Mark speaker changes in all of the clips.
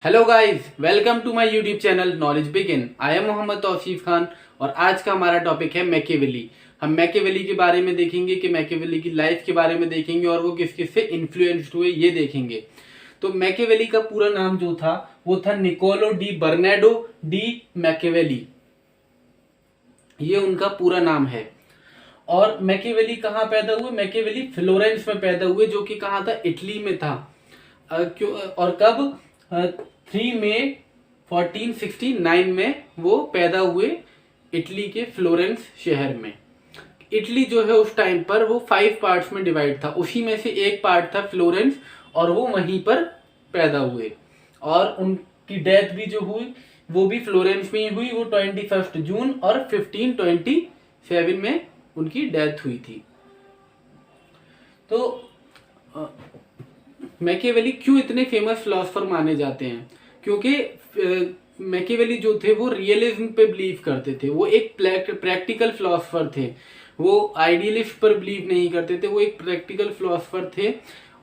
Speaker 1: Hello guys, welcome to my YouTube channel knowledge begin. I am Mohammad Tauseef Khan और आज का हमारा टॉपिक है मैकियावेली। हम मैकियावेली के बारे में देखेंगे कि मैकियावेली की लाइफ के बारे में देखेंगे और वो किस किस से इन्फ्लुएंस्ड हुए ये देखेंगे। तो मैकियावेली का पूरा नाम जो था वो था Niccolo di Bernardo dei Machiavelli, ये उनका पूरा नाम है। और मैकियावेली कहाँ पैदा हुए? मैकियावेली फ्लोरेंस में पैदा हुए, जो कि कहाँ था? इटली में था। क्यों और कब? 3 मई 1469 में वो पैदा हुए, इटली के फ्लोरेंस शहर में। इटली जो है उस टाइम पर वो 5 पार्ट्स में डिवाइड था, उसी में से एक पार्ट था फ्लोरेंस और वो वहीं पर पैदा हुए। और उनकी डेथ भी जो हुई वो भी फ्लोरेंस में ही हुई। वो 21 जून और 1527 में उनकी डेथ हुई थी। तो मैकियावेली क्यों इतने फेमस फिलोसफर माने जाते हैं? क्योंकि मैकियावेली जो थे वो रियलिज्म पे बिलीव करते थे। वो एक प्रैक्टिकल फिलोसफर थे। वो आइडियलिस्ट पर बिलीव नहीं करते थे, वो एक प्रैक्टिकल फिलोसफर थे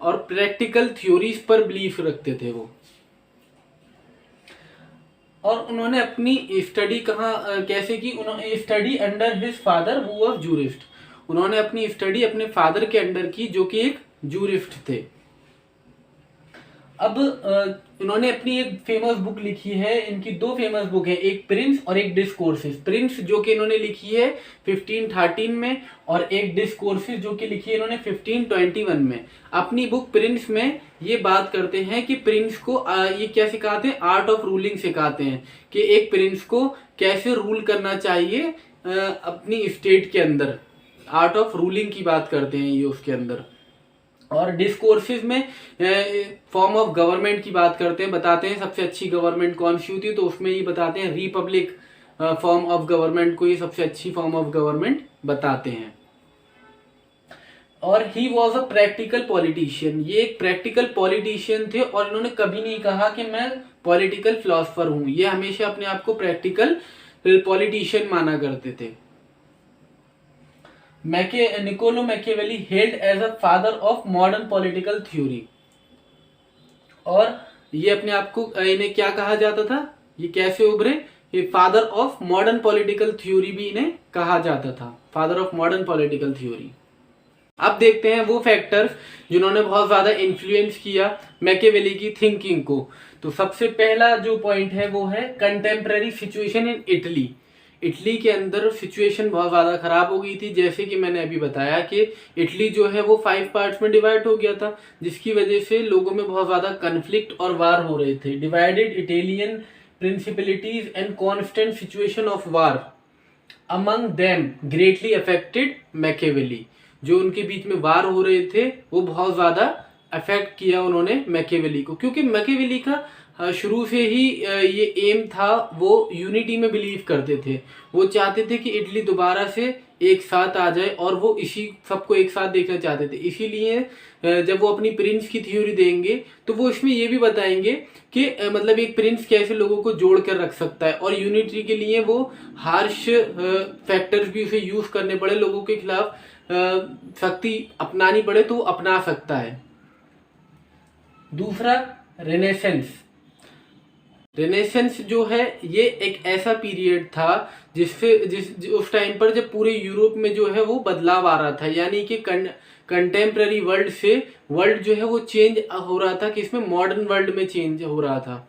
Speaker 1: और प्रैक्टिकल थ्योरीज पर बिलीव रखते थे वो। और उन्होंने अपनी स्टडी कैसे की? उन्होंने study under his father who was jurist. उन्होंने अपनी स्टडी अपने फादर के अंडर की, जो कि एक जूरिस्ट थे। अब इन्होंने अपनी एक फेमस बुक लिखी है। इनकी 2 फेमस बुक है, एक प्रिंस और एक डिस्कोर्सेस। प्रिंस जो कि इन्होंने लिखी है 1513 में और एक डिस्कोर्सेस जो कि लिखी है इन्होंने 1521 में। अपनी बुक प्रिंस में ये बात करते हैं कि प्रिंस को ये क्या सिखाते हैं? आर्ट ऑफ रूलिंग सिखाते हैं कि एक प्रिंस को कैसे रूल करना चाहिए अपनी स्टेट के अंदर। आर्ट ऑफ रूलिंग की बात करते हैं ये उसके अंदर। और डिस्कोर्सेज में फॉर्म ऑफ गवर्नमेंट की बात करते हैं, बताते हैं सबसे अच्छी गवर्नमेंट कौन सी होती है। तो उसमें ये बताते हैं रिपब्लिक फॉर्म ऑफ गवर्नमेंट को ये सबसे अच्छी फॉर्म ऑफ गवर्नमेंट बताते हैं। और he was a practical politician. ये एक प्रैक्टिकल पॉलिटिशियन थे और इन्होंने कभी नहीं कहा कि मैं पॉलिटिकल फिलोसफर हूं। ये हमेशा अपने आप को प्रैक्टिकल पॉलिटिशियन माना करते थे। Niccolo Machiavelli held as a father of modern political theory. और ये अपने आप को इन्हें क्या कहा जाता था? ये कैसे उभरे? ये father of modern political theory भी इन्हें कहा जाता था, father of modern political theory. अब देखते हैं वो फैक्टर्स जिन्होंने बहुत ज्यादा इन्फ्लुएंस किया मैकियावेली की थिंकिंग को। तो सबसे पहला जो पॉइंट है वो है contemporary situation in Italy. Italy के अंदर सिचुएशन बहुत ज़्यादा ख़राब हो गई थी। जैसे कि मैंने अभी बताया कि इटली जो है वो 5 पार्ट्स में डिवाइड हो गया था, जिसकी वजह से लोगों में बहुत ज़्यादा कन्फ्लिक्ट और वार हो रहे थे। Divided Italian principalities and constant situation of war among them greatly affected Machiavelli. जो उनके बीच में वार हो रहे थे वो बहुत ज़्यादा अफेक्ट किया उन्होंने मैकियावेली को, क्योंकि मैकियावेली का शुरू से ही ये एम था, वो यूनिटी में बिलीव करते थे। वो चाहते थे कि इटली दोबारा से एक साथ आ जाए और वो इसी सबको एक साथ देखना चाहते थे। इसीलिए जब वो अपनी प्रिंस की थ्योरी देंगे तो वो इसमें ये भी बताएंगे कि मतलब एक प्रिंस कैसे लोगों को जोड़ कर रख सकता है। और यूनिटी के लिए वो हार्श फैक्टर्स भी उसे यूज करने पड़े, लोगों के खिलाफ सख्ती अपनानी पड़े तो वो अपना सकता है। दूसरा, रेनेसेंस। रेनेसेंस जो है ये एक ऐसा पीरियड था जिस उस टाइम पर जब पूरे यूरोप में जो है वो बदलाव आ रहा था। यानी कि कंटेम्प्रेरी वर्ल्ड से वर्ल्ड जो है वो चेंज हो रहा था, कि इसमें मॉडर्न वर्ल्ड में चेंज हो रहा था।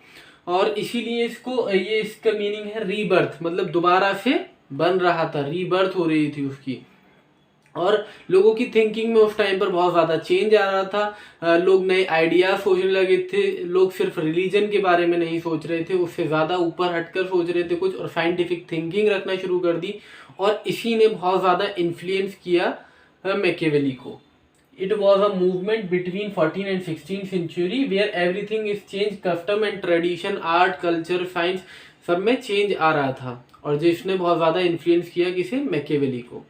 Speaker 1: और इसीलिए इसका मीनिंग है रीबर्थ, मतलब दोबारा से बन रहा था, रीबर्थ हो रही थी उसकी। और लोगों की थिंकिंग में उस टाइम पर बहुत ज़्यादा चेंज आ रहा था। लोग नए आइडियाज सोचने लगे थे। लोग सिर्फ रिलीजन के बारे में नहीं सोच रहे थे, उससे ज़्यादा ऊपर हटकर सोच रहे थे कुछ, और साइंटिफिक थिंकिंग रखना शुरू कर दी। और इसी ने बहुत ज़्यादा इन्फ्लुएंस किया मैकियावेली को। It was a movement between 14 and 16 century where everything is change, custom and tradition, art, culture, science, सब में चेंज आ रहा था। और जिसने बहुत ज़्यादा इन्फ्लुएंस किया किसे? मैकियावेली को।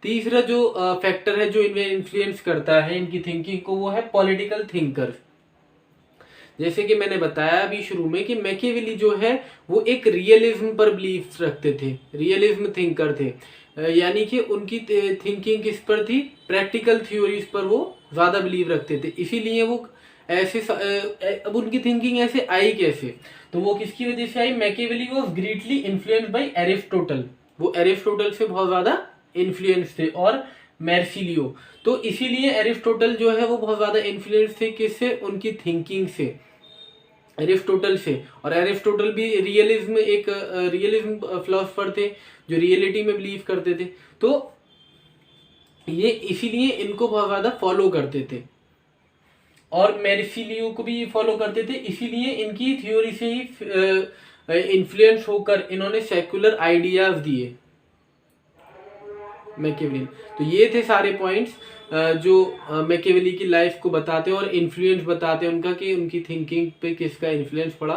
Speaker 1: तीसरा जो फैक्टर है जो इनमें इन्फ्लुएंस करता है इनकी थिंकिंग को, वो है पॉलिटिकल थिंकर। जैसे कि मैंने बताया अभी शुरू में कि मैकियावेली जो है वो एक रियलिज्म पर बिलीफ रखते थे, रियलिज्म थिंकर थे। यानी कि उनकी थिंकिंग किस पर थी? प्रैक्टिकल थ्योरीज पर वो ज़्यादा बिलीव रखते थे। इसीलिए वो ऐसे अब उनकी थिंकिंग ऐसे आई कैसे, तो वो किसकी वजह से आई, Machiavelli was greatly influenced by Aristotle, वो एरिस्टोटल से बहुत ज्यादा इन्फ्लुएंस थे, और मेर्सिलियो, तो इसीलिए एरिस्टोटल जो है वो बहुत ज्यादा इन्फ्लुएंस थे किससे, उनकी थिंकिंग से, एरिस्टोटल से। और एरिस्टोटल भी रियलिज्म फिलोसफर थे जो रियलिटी में बिलीव करते थे, तो ये इसीलिए इनको बहुत ज्यादा फॉलो करते थे, और मेर्सिलियो को भी फॉलो करते थे, इसीलिए इनकी थ्योरी से ही इन्फ्लुएंस होकर इन्होंने सेक्युलर आइडियाज दिए मैकियावेली। तो ये थे सारे पॉइंट्स जो मैकियावेली की लाइफ को बताते हैं और इन्फ्लुएंस बताते हैं उनका, कि उनकी थिंकिंग पे किसका इन्फ्लुएंस पड़ा।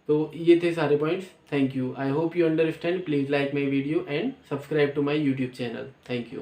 Speaker 1: तो ये थे सारे points. Thank you, I hope you understand. Please like my video and subscribe to my YouTube channel. Thank you.